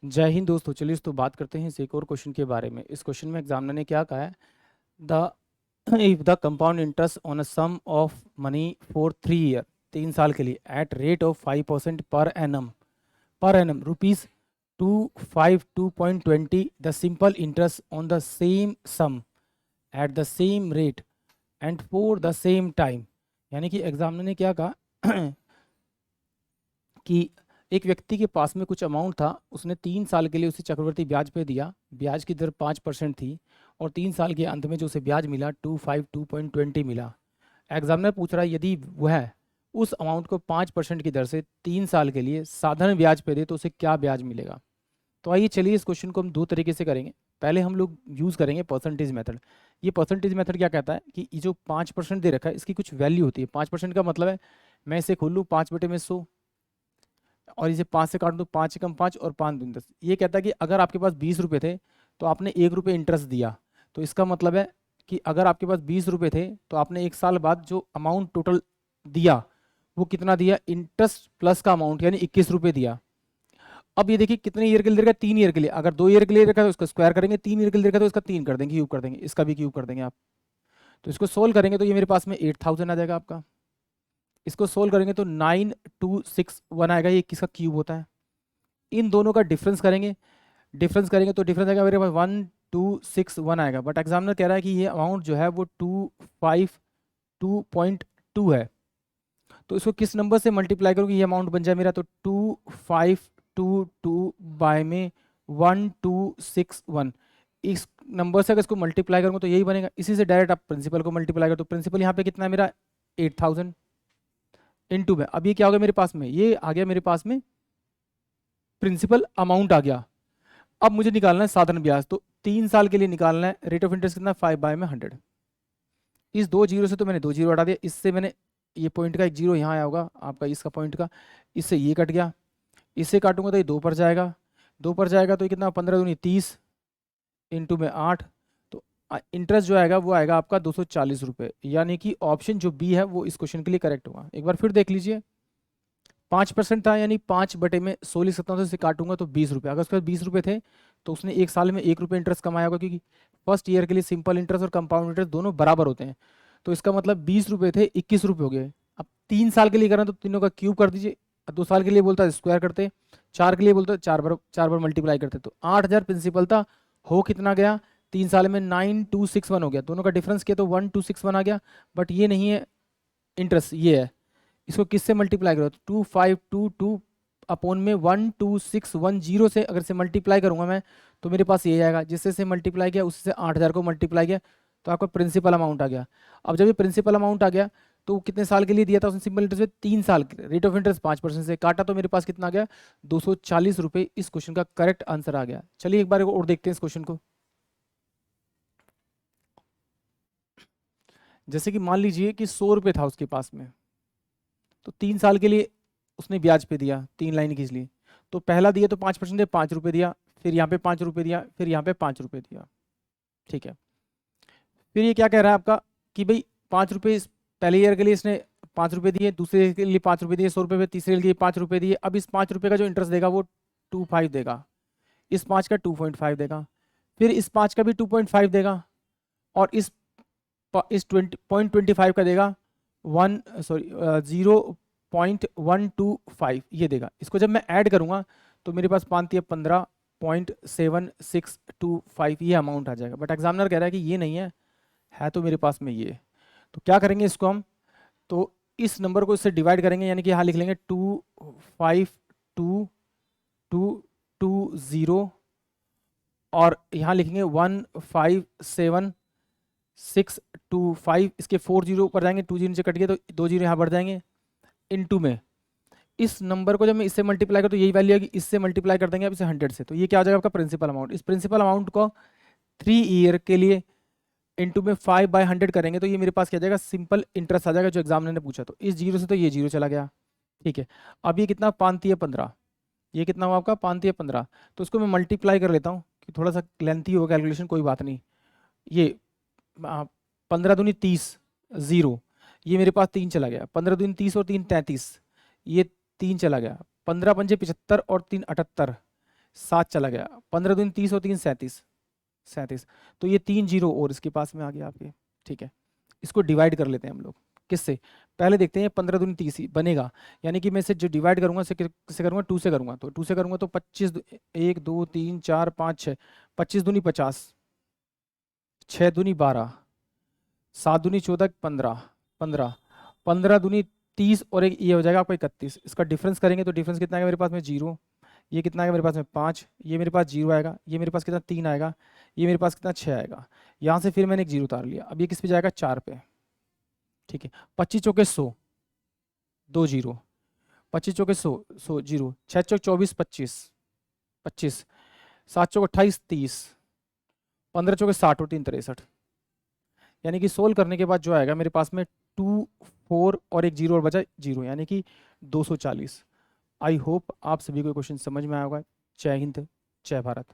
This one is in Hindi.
जय हिंद दोस्तों। चलिए तो बात करते हैं इस एक और क्वेश्चन के बारे में। इस क्वेश्चन में एग्जामिनर ने क्या कहा है, the if the compound interest on a sum of money for 3 year, 3 साल के लिए, एट रेट ऑफ 5% पर एनम rupees 252.20, the simple interest on the same sum at the same rate and for the same time. यानी कि एग्जामिनर ने क्या कहा कि एक व्यक्ति के पास में कुछ अमाउंट था, उसने 3 साल के लिए उसे चक्रवर्ती ब्याज पे दिया, ब्याज की दर 5% थी, और 3 साल के अंत में जो उसे ब्याज मिला 252.20 मिला। एग्जामिनर पूछ रहा है यदि वह उस अमाउंट को 5% की दर से 3 साल के लिए साधारण ब्याज पे दे तो उसे क्या ब्याज मिलेगा। तो आइए चलिए इस क्वेश्चन को हम दो तरीके से करेंगे। पहले हम लोग यूज़ करेंगे परसेंटेज मेथड। ये परसेंटेज मेथड क्या कहता है कि ये जो 5% दे रखा है इसकी कुछ वैल्यू होती है। 5% का मतलब है मैं इसे खोल लूँ 5/100 और इसे 5 से काट दो, 5 एकम 5 और 5 दूनी 10। ये कहता है कि अगर आपके पास 20 रुपये थे तो आपने 1 रुपये इंटरेस्ट दिया, तो इसका मतलब है कि अगर आपके पास 20 रुपये थे तो आपने 1 साल बाद जो अमाउंट टोटल दिया वो कितना दिया, इंटरेस्ट प्लस का अमाउंट यानी 21 रुपये दिया। अब ये देखिए कितने ईयर के लिए रखा है, 3 ईयर के लिए। अगर 2 ईयर के लिए रखा है तो उसका स्क्वायर करेंगे, 3 ईयर के लिए रखा है तो इसका 3 कर देंगे, क्यूब कर देंगे, इसका भी क्यूब कर देंगे आप। तो इसको सोल्व करेंगे तो ये मेरे पास में 8000 आ जाएगा आपका। इसको सोल्व करेंगे तो 9261 आएगा, ये किसका क्यूब होता है। इन दोनों का डिफरेंस करेंगे तो डिफरेंस आएगा मेरे पास 1261 आएगा। बट एग्जामिनर कह रहा है कि ये अमाउंट जो है वो 252.2 है, तो इसको किस नंबर से मल्टीप्लाई करूँगी ये अमाउंट बन जाए मेरा, तो 2522 बाय में 1261, इस नंबर से अगर इसको मल्टीप्लाई करूँगा तो यही बनेगा। इसी से डायरेक्ट आप प्रिंसिपल को मल्टीप्लाई करो तो प्रिंसिपल यहाँ पे कितना है मेरा 8000 इंटू में। अब ये क्या हो गया मेरे पास में, ये आ गया मेरे पास में प्रिंसिपल अमाउंट आ गया। अब मुझे निकालना है साधारण ब्याज, तो 3 साल के लिए निकालना है। रेट ऑफ इंटरेस्ट कितना, 5/100। इस 2 जीरो से तो मैंने 2 जीरो हटा दिया, इससे मैंने ये पॉइंट का एक जीरो यहाँ आया होगा आपका, इसका पॉइंट का, इससे ये कट गया, इससे काटूंगा तो ये 2 पर जाएगा, 2 पर जाएगा तो ये कितना 15 दूनी 30 इंटू में 8। तो इंटरेस्ट जो आएगा वो आएगा आपका 240 रुपये। यानी कि ऑप्शन जो बी है वो इस क्वेश्चन के लिए करेक्ट होगा। एक बार फिर देख लीजिए, 5% था यानी 5/16 लिख सकता हूँ, तो इसे काटूंगा तो 20 रुपये। अगर उसके पास 20 रुपये थे तो उसने 1 साल में 1 रुपये इंटरेस्ट कमाया होगा, क्योंकि फर्स्ट ईयर के लिए सिंपल इंटरेस्ट और कंपाउंड इंटरेस्ट दोनों बराबर होते हैं। तो इसका मतलब 20 रुपये थे, 21 रुपये हो गए। अब 3 साल के लिए करना तो तीनों का क्यूब कर दीजिए, 2 साल के लिए बोलता है स्क्वायर करते, 4 के लिए बोलता है 4 बार मल्टीप्लाई करते। तो 8000 प्रिंसिपल था, हो कितना गया 3 साल में 9261 हो गया। दोनों का डिफरेंस किया तो 1261 आ गया। बट ये नहीं है इंटरेस्ट, ये है। इसको किससे मल्टीप्लाई करो, 2522 अपॉन में 12610 से अगर से मल्टीप्लाई करूंगा मैं तो मेरे पास ये आएगा, जिससे से मल्टीप्लाई किया उससे 8000 को मल्टीप्लाई किया तो आपका प्रिंसिपल अमाउंट आ गया। अब जब ये प्रिंसिपल अमाउंट आ गया तो कितने साल के लिए दिया था उसने सिंपल इंटरेस्ट में, 3 साल। रेट ऑफ इंटरेस्ट 5% से काटा तो मेरे पास कितना आ गया 240 रुपये। इस क्वेश्चन का करेक्ट आंसर आ गया। चलिए एक बार और देखते हैं इस क्वेश्चन को। जैसे कि मान लीजिए कि 100 रुपये था उसके पास में, तो 3 साल के लिए उसने ब्याज पे दिया, 3 लाइन खींच ली। तो पहला दिया तो 5% 5 रुपये दिया, फिर यहाँ पे 5 रुपये दिया, फिर यहाँ पे 5 रुपये दिया। ठीक है, फिर ये क्या कह रहा है आपका कि भाई 5 रुपये पहले ईयर के लिए इसने 5 रुपये दिए, दूसरे ईयर के लिए 5 रुपये दिए, 100 रुपये पे तीसरे ईयर के लिए 5 रुपये दिए। अब इस 5 रुपये का जो इंटरेस्ट देगा वो 2.5 देगा, इस 5 का 2.5 देगा, फिर इस 5 का भी 2.5 देगा, और इस 20.25 का देगा 0.125 ये देगा। इसको जब मैं ऐड करूंगा तो मेरे पास 5×15.7625 ये अमाउंट आ जाएगा। बट एग्जामिनर कह रहा है कि ये नहीं है तो मेरे पास में ये। तो क्या करेंगे इसको हम, तो इस नंबर को इससे डिवाइड करेंगे, यानी कि यहाँ लिख लेंगे 252220 और यहाँ लिखेंगे 157.625। इसके 4 जीरो ऊपर जाएंगे, 2 जीरो नीचे कट गए तो 2 जीरो यहाँ बढ़ जाएंगे। इनटू में इस नंबर को जब मैं इससे मल्टीप्लाई कर तो यही वैल्यू आएगी, इससे मल्टीप्लाई कर देंगे अब इसे 100 से, तो ये क्या हो जाएगा आपका प्रिंसिपल अमाउंट। इस प्रिंसिपल अमाउंट को 3 ईयर के लिए इनटू में 5/100 करेंगे तो ये मेरे पास क्या जाएगा, सिंपल इंटरेस्ट आ जाएगा जो एग्जामिनर ने पूछा। तो इस जीरो से तो ये जीरो चला गया। ठीक है, अब ये कितना 5×3=15, ये कितना हुआ आपका 5×3=15। तो उसको मैं मल्टीप्लाई कर लेता हूँ कि थोड़ा सा लेंथी हो कैलकुलेशन, कोई बात नहीं। ये 15×2=30 जीरो, ये मेरे पास 3 चला गया, 15×2=30 और 3=33, ये 3 चला गया, 15×5=75 और 3=78, 7 चला गया, 15 दूनी 30 और 3 37, 37, तो ये 3 जीरो और इसके पास में आ गया आपके। ठीक है, इसको डिवाइड कर लेते हैं हम लोग, किससे? पहले देखते हैं 15 दूनी 30 बनेगा, यानी कि मैं इसे जो डिवाइड करूंगा इसे किससे करूंगा? 2 से करूंगा, तो 2 से करूंगा तो 25 1 2 3 4 5 6, 25 दूनी 50, 6 दूनी 12, 7 दूनी 14, 15, 15, 15 दूनी 30 और एक ये हो जाएगा आपका 31। इसका डिफरेंस करेंगे तो डिफरेंस कितना आएगा मेरे पास में? 0। ये कितना आएगा मेरे पास में? 5। ये मेरे पास 0 आएगा, ये मेरे पास कितना? 3 आएगा, ये मेरे पास कितना? 6 आएगा। यहाँ से फिर मैंने एक 0 उतार लिया, अब ये किस पे जाएगा? 4 पे। ठीक है, 25 चौके 100, 2 जीरो, 25 चौके 100, 100 जीरो, 6 चौक 24, 25, 25, 7 चौक 28, 30, 15 चौके 60 और 3 63। यानी कि सोल्व करने के बाद जो आएगा मेरे पास में 2 4 और एक 0 और बचा 0, यानी कि 240। आई होप आप सभी को क्वेश्चन समझ में आया होगा। जय हिंद, जय भारत।